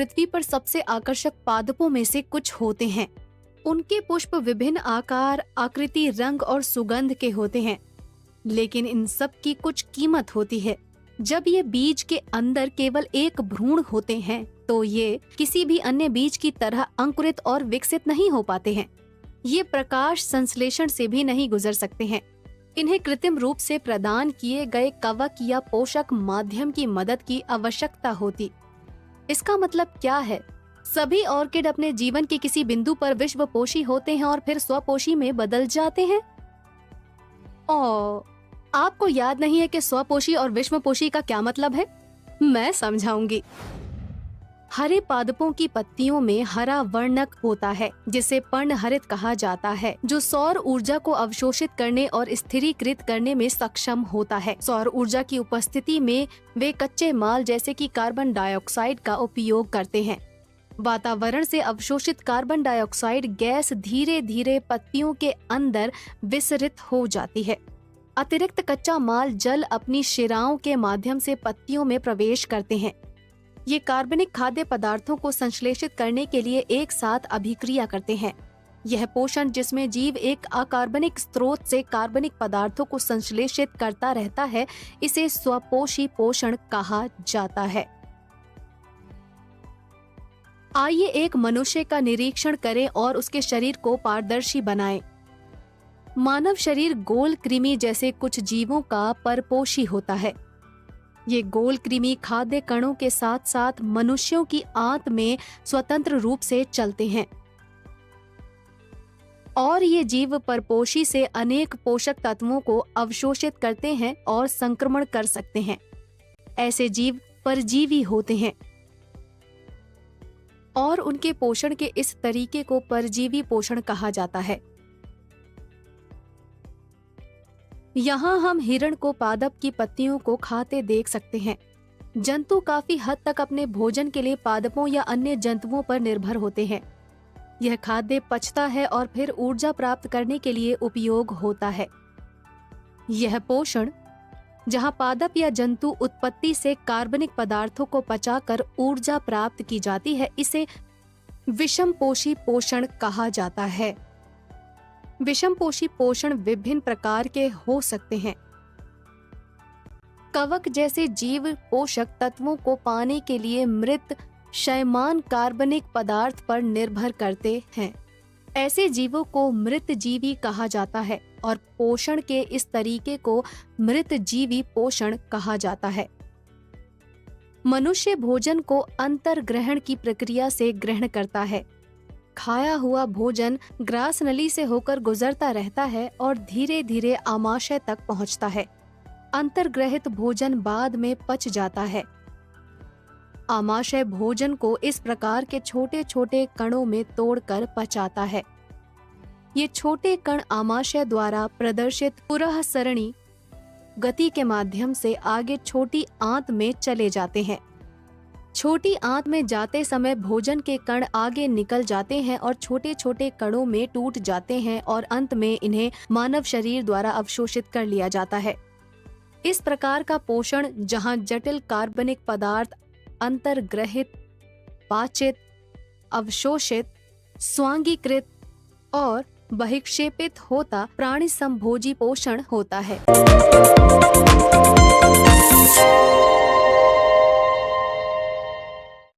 पृथ्वी पर सबसे आकर्षक पादपों में से कुछ होते हैं। उनके पुष्प विभिन्न आकार, आकृति, रंग और सुगंध के होते हैं, लेकिन इन सब की कुछ कीमत होती है। जब ये बीज के अंदर केवल एक भ्रूण होते हैं तो ये किसी भी अन्य बीज की तरह अंकुरित और विकसित नहीं हो पाते हैं। ये प्रकाश संश्लेषण से भी नहीं गुजर सकते हैं। इन्हें कृत्रिम रूप से प्रदान किए गए कवक या पोषक माध्यम की मदद की आवश्यकता होती। इसका मतलब क्या है? सभी ऑर्किड अपने जीवन के किसी बिंदु पर विश्वपोषी होते हैं और फिर स्वपोषी में बदल जाते हैं। आपको याद नहीं है कि स्वपोषी और विश्वपोषी का क्या मतलब है? मैं समझाऊंगी। हरे पादपों की पत्तियों में हरा वर्णक होता है जिसे पर्णहरित कहा जाता है, जो सौर ऊर्जा को अवशोषित करने और स्थिरीकृत करने में सक्षम होता है। सौर ऊर्जा की उपस्थिति में वे कच्चे माल जैसे कि कार्बन डाइऑक्साइड का उपयोग करते हैं। वातावरण से अवशोषित कार्बन डाइऑक्साइड गैस धीरे धीरे पत्तियों के अंदर विसरित हो जाती है। अतिरिक्त कच्चा माल जल अपनी शिराओं के माध्यम से पत्तियों में प्रवेश करते हैं। ये कार्बनिक खाद्य पदार्थों को संश्लेषित करने के लिए एक साथ अभिक्रिया करते हैं। यह पोषण, जिसमें जीव एक अकार्बनिक स्रोत से कार्बनिक पदार्थों को संश्लेषित करता रहता है, इसे स्वपोषी पोषण कहा जाता है। आइए एक मनुष्य का निरीक्षण करें और उसके शरीर को पारदर्शी बनाएं। मानव शरीर गोल कृमि जैसे कुछ जीवों का परपोषी होता है। ये गोल कृमि खाद्य कणों के साथ साथ मनुष्यों की आंत में स्वतंत्र रूप से चलते हैं और ये जीव परपोषी से अनेक पोषक तत्वों को अवशोषित करते हैं और संक्रमण कर सकते हैं। ऐसे जीव परजीवी होते हैं और उनके पोषण के इस तरीके को परजीवी पोषण कहा जाता है। यहाँ हम हिरण को पादप की पत्तियों को खाते देख सकते हैं। जंतु काफी हद तक अपने भोजन के लिए पादपों या अन्य जंतुओं पर निर्भर होते हैं। यह खाद्य पचता है और फिर ऊर्जा प्राप्त करने के लिए उपयोग होता है। यह पोषण, जहाँ पादप या जंतु उत्पत्ति से कार्बनिक पदार्थों को पचाकर ऊर्जा प्राप्त की जाती है, इसे विषमपोषी पोषण कहा जाता है। विषमपोषी पोषण विभिन्न प्रकार के हो सकते हैं। कवक जैसे जीव पोषक तत्वों को पाने के लिए मृत क्षयमान कार्बनिक पदार्थ पर निर्भर करते हैं। ऐसे जीवों को मृतजीवी कहा जाता है और पोषण के इस तरीके को मृतजीवी पोषण कहा जाता है। मनुष्य भोजन को अंतर्ग्रहण की प्रक्रिया से ग्रहण करता है। खाया हुआ भोजन ग्रास नली से होकर गुजरता रहता है और धीरे धीरे आमाशय तक पहुंचता है। अंतर्ग्रहित भोजन बाद में पच जाता है। आमाशय भोजन को इस प्रकार के छोटे छोटे कणों में तोड़कर पचाता है। ये छोटे कण आमाशय द्वारा प्रदर्शित पुरः सरणी गति के माध्यम से आगे छोटी आंत में चले जाते हैं। छोटी आंत में जाते समय भोजन के कण आगे निकल जाते हैं और छोटे छोटे कणों में टूट जाते हैं और अंत में इन्हें मानव शरीर द्वारा अवशोषित कर लिया जाता है। इस प्रकार का पोषण, जहां जटिल कार्बनिक पदार्थ अंतर्ग्रहित, पाचित, अवशोषित, स्वांगीकृत और बहिक्षेपित होता, प्राणी संभोजी पोषण होता है।